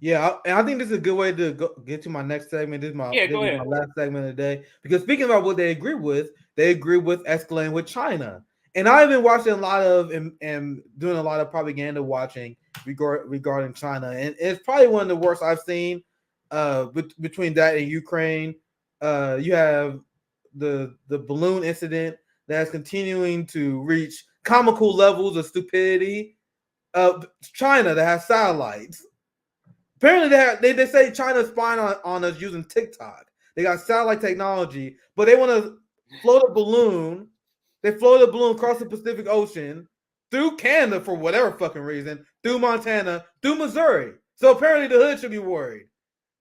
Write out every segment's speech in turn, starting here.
Yeah, and I think this is a good way to get to my next segment. Yeah, This go is my ahead. last segment of the day because speaking about what they agree with escalating with China. And I've been watching a lot of and doing a lot of propaganda watching regarding China, and it's probably one of the worst I've seen. Between that and Ukraine, you have the balloon incident that's continuing to reach comical levels of stupidity. China that has satellites. Apparently, they say China's spying on us using TikTok. They got satellite technology, but they want to float a balloon. They float a balloon across the Pacific Ocean through Canada for whatever fucking reason, through Montana, through Missouri. So apparently, the hood should be worried.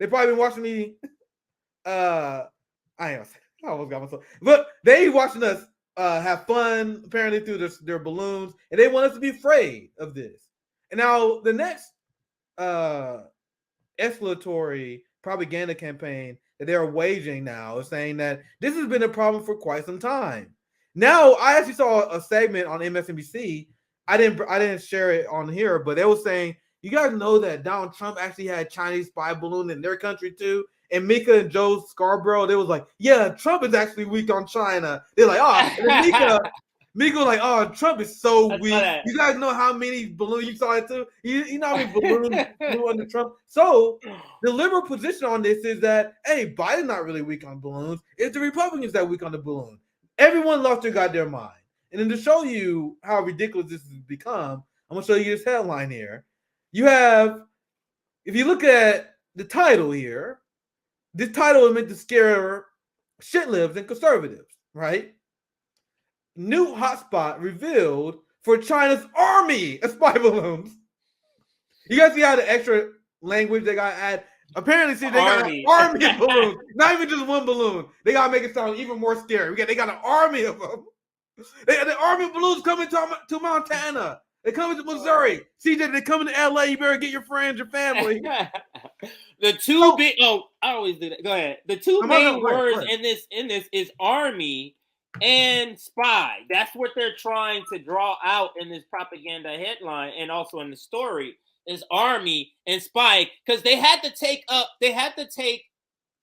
They probably been watching me. I am. I almost got myself. But they watching us have fun apparently through their balloons, and they want us to be afraid of this. And now the next uh escalatory propaganda campaign that they're waging now is saying that this has been a problem for quite some time. Now, I actually saw a segment on MSNBC. I didn't share it on here, but they were saying, you guys know that Donald Trump actually had Chinese spy balloon in their country too. And Mika and Joe Scarborough, they was like, yeah, Trump is actually weak on China. They're like, oh, and then Miko like, oh, Trump is so I saw weak. that. You guys know how many balloons you saw it too? You know how many balloons flew under Trump? So the liberal position on this is that, hey, Biden's not really weak on balloons. It's the Republicans that are weak on the balloon. Everyone lost their goddamn mind. And then to show you how ridiculous this has become, I'm gonna show you this headline here. You have, if you look at the title here, this title is meant to scare shitlibs and conservatives, right? New hotspot revealed for China's army of spy balloons. You guys see how the extra language they got to add? Apparently, see, they got an Army. army of balloons. Not even just one balloon. They got to make it sound even more scary. They got an army of them. The army of balloons coming to Montana. They coming to Missouri. CJ, they coming to LA. You better get your friends, your family. The two big I always do that. Go ahead. The two main words in this is army and spy. That's what they're trying to draw out in this propaganda headline and also in the story is army and spy because they had to take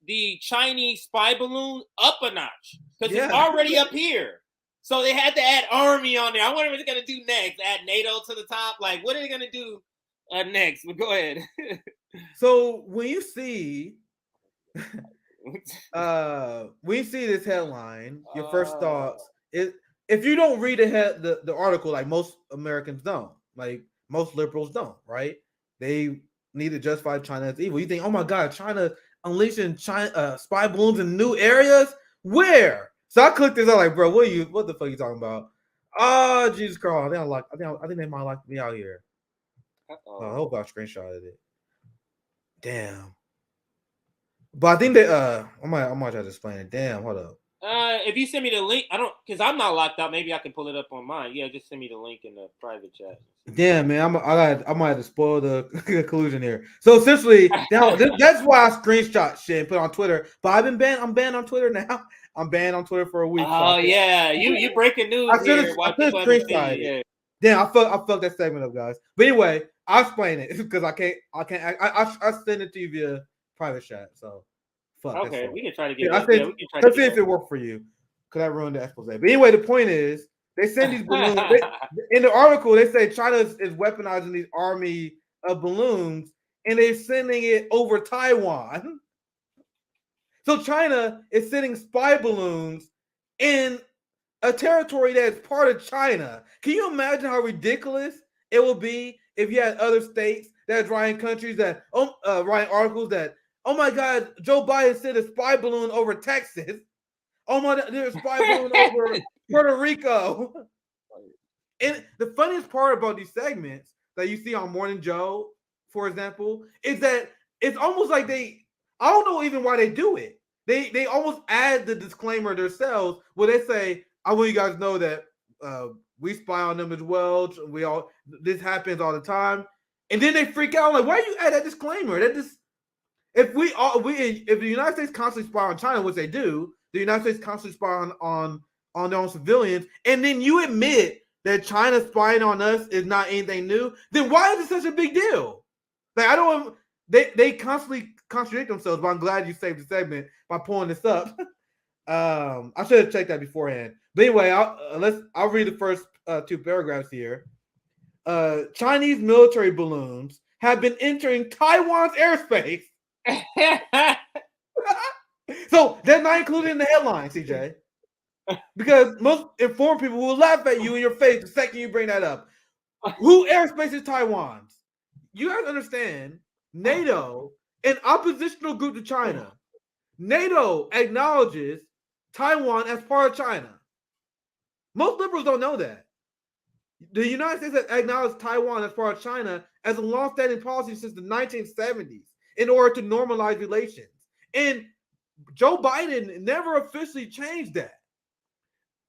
the Chinese spy balloon up a notch because it's already up here. So they had to add army on there. I wonder what they're gonna do next. Add NATO to the top. Like, what are they gonna do next? But go ahead. So when you see this headline, your first thoughts is, if you don't read the article like most Americans don't, like most liberals don't, right? They need to justify China as evil. You think, oh my God, China unleashing spy balloons in new areas? Where? So I clicked this out like, bro, what the fuck are you talking about? Oh, Jesus Christ. I think they might lock me out here. I hope I screenshotted it. Damn. But I think that I might try to explain it. Damn, hold up. If you send me the link, because I'm not locked out. Maybe I can pull it up on mine. Yeah, just send me the link in the private chat. Damn, man, I might have to spoil the conclusion here. So essentially, that's why I screenshot shit and put it on Twitter. But I'm banned on Twitter now. I'm banned on Twitter for a week. Oh yeah, you breaking news here. I should screenshot it. Yeah. Damn, I fucked that segment up, guys. But anyway, I'll explain it because I send it to you via private chat. So fuck. Okay, we can try to get let's see if it worked for you. Because I ruined the expose. But anyway, the point is, they send these balloons. In the article, they say China is weaponizing these army of balloons, and they're sending it over Taiwan. So China is sending spy balloons in a territory that's part of China. Can you imagine how ridiculous it would be if you had other states that are writing countries that writing articles that, oh my God, Joe Biden sent a spy balloon over Texas. Oh my, there's a spy balloon over Puerto Rico. And the funniest part about these segments that you see on Morning Joe, for example, is that it's almost like I don't know even why they do it. They almost add the disclaimer themselves where they say, I want you guys to know that we spy on them as well. This happens all the time. And then they freak out like, why do you add that disclaimer? That just if the United States constantly spy on China, which they do, the United States constantly spy on their own civilians, and then you admit that China spying on us is not anything new, then why is it such a big deal? Like, I don't. they constantly contradict themselves, but I'm glad you saved the segment by pulling this up. I should have checked that beforehand. But anyway, I'll read the first two paragraphs here. Chinese military balloons have been entering Taiwan's airspace. So they're not included in the headline, CJ. Because most informed people will laugh at you in your face the second you bring that up. Who airspace is Taiwan's? You have to understand, NATO, an oppositional group to China, NATO acknowledges Taiwan as part of China. Most liberals don't know that. The United States has acknowledged Taiwan as part of China as a long-standing policy since the 1970s in order to normalize relations. And Joe Biden never officially changed that.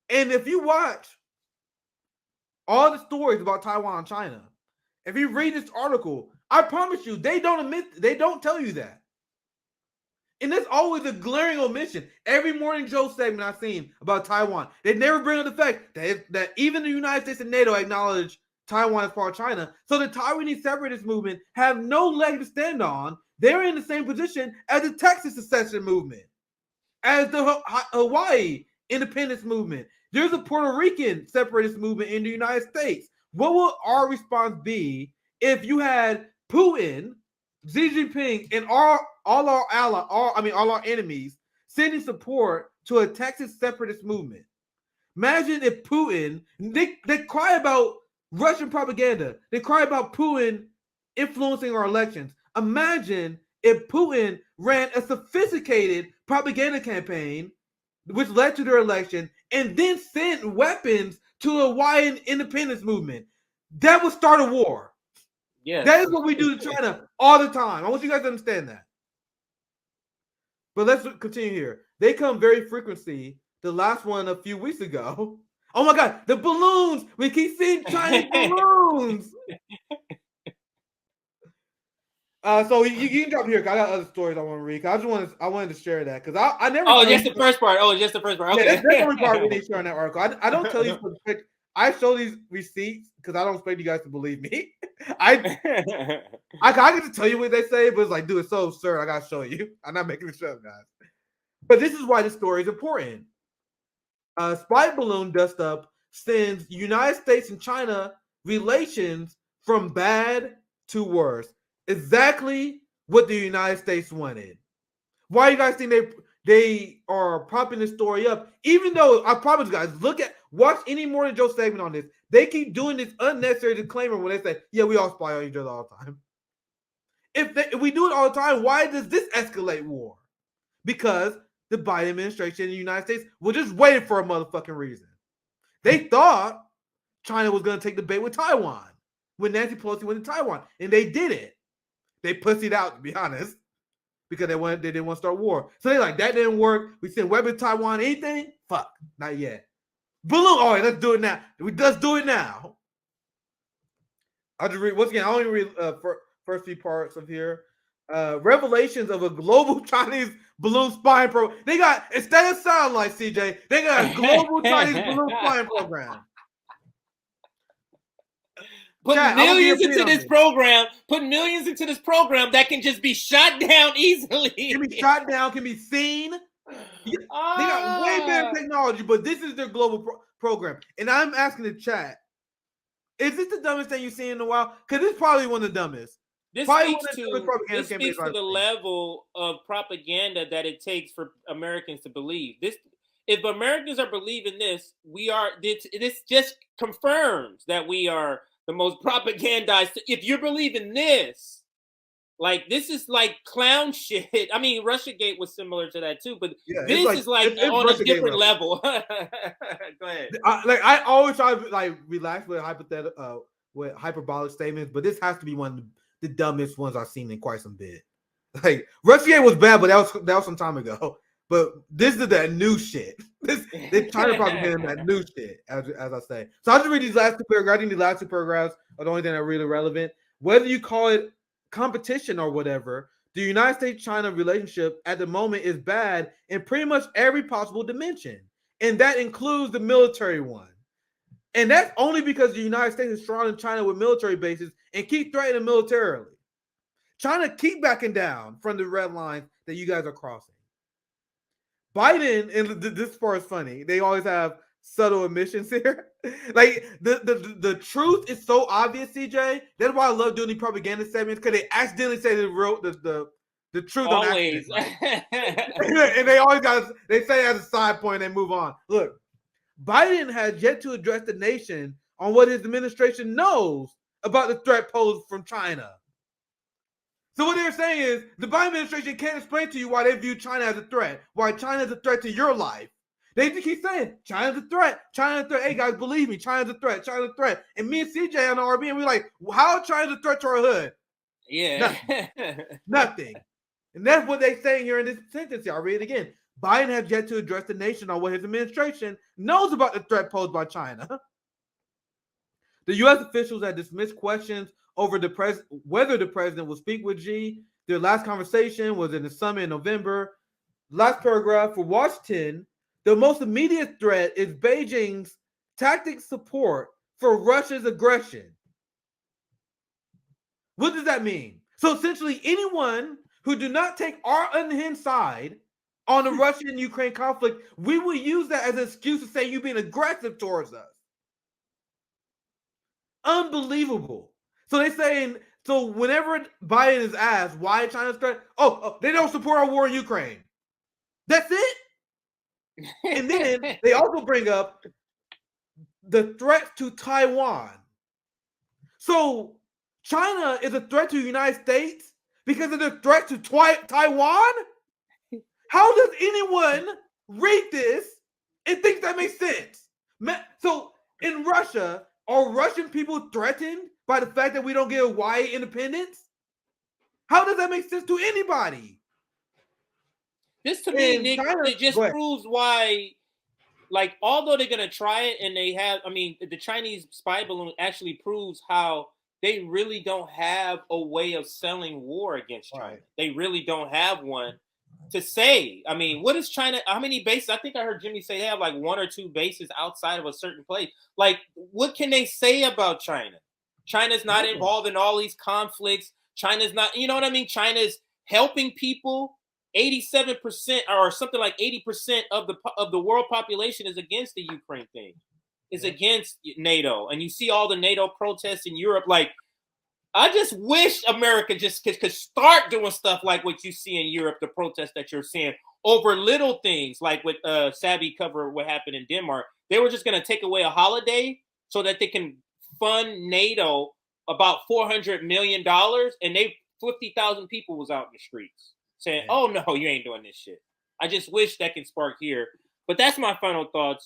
And if you watch all the stories about Taiwan and China, if you read this article, I promise you, they don't tell you that. And that's always a glaring omission. Every Morning Joe segment I've seen about Taiwan, they never bring up the fact that even the United States and NATO acknowledge Taiwan as part of China. So the Taiwanese separatist movement have no leg to stand on. They're in the same position as the Texas secession movement, as the Hawaii independence movement. There's a Puerto Rican separatist movement in the United States. What would our response be if you had Putin, Xi Jinping, and all our enemies sending support to a Texas separatist movement? Imagine if Putin, they cry about Russian propaganda. They cry about Putin influencing our elections. Imagine if Putin ran a sophisticated propaganda campaign which led to their election and then sent weapons to the Hawaiian independence movement. That would start a war. Yes. That is what we do to China all the time. I want you guys to understand that. But let's continue here. They come very frequently. The last one a few weeks ago. Oh my God, the balloons! We keep seeing Chinese balloons. So you can drop here. I got other stories I want to read. I wanted to share that because I never. Oh, just the first part. Okay. Yeah, that's the only part we need to share in that article. I don't tell you. I show these receipts because I don't expect you guys to believe me. I get to tell you what they say, but it's like, dude, it's so absurd. I gotta show you. I'm not making this up, guys. But this is why this story is important. Spy balloon dust up sends United States and China relations from bad to worse. Exactly what the United States wanted. Why do you guys think they are propping this story up? Even though I promise you guys, watch any Morning Joe segment on this. They keep doing this unnecessary disclaimer when they say, "Yeah, we all spy on each other all the time." If we do it all the time, why does this escalate war? Because the Biden administration in the United States was just waiting for a motherfucking reason. They thought China was going to take the bait with Taiwan when Nancy Pelosi went to Taiwan, and they did it. They pussied out, to be honest, because they didn't want to start war. So they're like, that didn't work. We sent weapons to Taiwan. Anything? Fuck, not yet. Balloon. All right, let's do it now. Let's do it now. I'll just read once again. I only read first few parts of here. Revelations of a global Chinese balloon spying program. They got, instead of satellite, CJ, they got a global Chinese balloon spying program. Put millions into this program that can just be shot down easily. Can be shot down, can be seen. They got way better technology, but this is their global program. And I'm asking the chat, is this the dumbest thing you've seen in a while? Because it's probably one of the dumbest. This speaks to the level of propaganda that it takes for Americans to believe. If Americans are believing this, this just confirms that we are the most propagandized. If you're believing this, like, this is like clown shit. I mean, Russiagate was similar to that too, but this is like on a different level. Go ahead. I always try to relax with with hyperbolic statements, but this has to be one of the dumbest ones I've seen in quite some bit. Like, Russiagate was bad, but that was some time ago. But this is that new shit. They're trying to propaganda that new shit, as I say. So I'll just read these last two paragraphs. I think these last two paragraphs are the only thing that are really relevant. Whether you call it competition or whatever, the United States-China relationship at the moment is bad in pretty much every possible dimension. And that includes the military one. And that's only because the United States is strong in China with military bases and keep threatening militarily. China keep backing down from the red lines that you guys are crossing. Biden, and this part is funny. They always have subtle omissions here. Like the truth is so obvious, CJ. That's why I love doing the propaganda segments, because they accidentally say the truth always. on accident. Right? And they always they say as a side point and move on. Look, Biden has yet to address the nation on what his administration knows about the threat posed from China. So what they're saying is the Biden administration can't explain to you why they view China as a threat, why China is a threat to your life. They just keep saying China's a threat, China's a threat. Hey guys, believe me, China's a threat, China's a threat. And me and CJ on the RB, and we're like, how China's a threat to our hood? Yeah, nothing. And that's what they're saying here in this sentence. I'll read it again. Biden has yet to address the nation on what his administration knows about the threat posed by China. The U.S. officials had dismissed questions over whether the president will speak with Xi. Their last conversation was in the summit in November. Last paragraph for Washington, the most immediate threat is Beijing's tactic support for Russia's aggression. What does that mean? So essentially, anyone who do not take our unhinged side on the Russian-Ukraine conflict, we will use that as an excuse to say you've been aggressive towards us. Unbelievable. So they're saying, so whenever Biden is asked why China's threat, they don't support our war in Ukraine. That's it. And then they also bring up the threat to Taiwan. So China is a threat to the United States because of the threat to Taiwan? How does anyone read this and think that makes sense? So in Russia, are Russian people threatened by the fact that we don't get Hawaii independence? How does that make sense to anybody? This to me, Nick, it just proves why, like, although they're going to try it and they have, the Chinese spy balloon actually proves how they really don't have a way of selling war against China. Right. They really don't have one to say. What is China? How many bases? I think I heard Jimmy say they have like 1 or 2 bases outside of a certain place. Like, what can they say about China? China's not involved in all these conflicts. China's not, you know what I mean? China's helping people. 87% or something like 80% of the world population is against the Ukraine thing. Is against NATO. And you see all the NATO protests in Europe. Like, I just wish America just could start doing stuff like what you see in Europe, the protests that you're seeing over little things, like with Savvy cover what happened in Denmark. They were just going to take away a holiday so that they can fund NATO about $400 million, and 50,000 people was out in the streets saying, oh, no, you ain't doing this shit. I just wish that can spark here. But that's my final thoughts.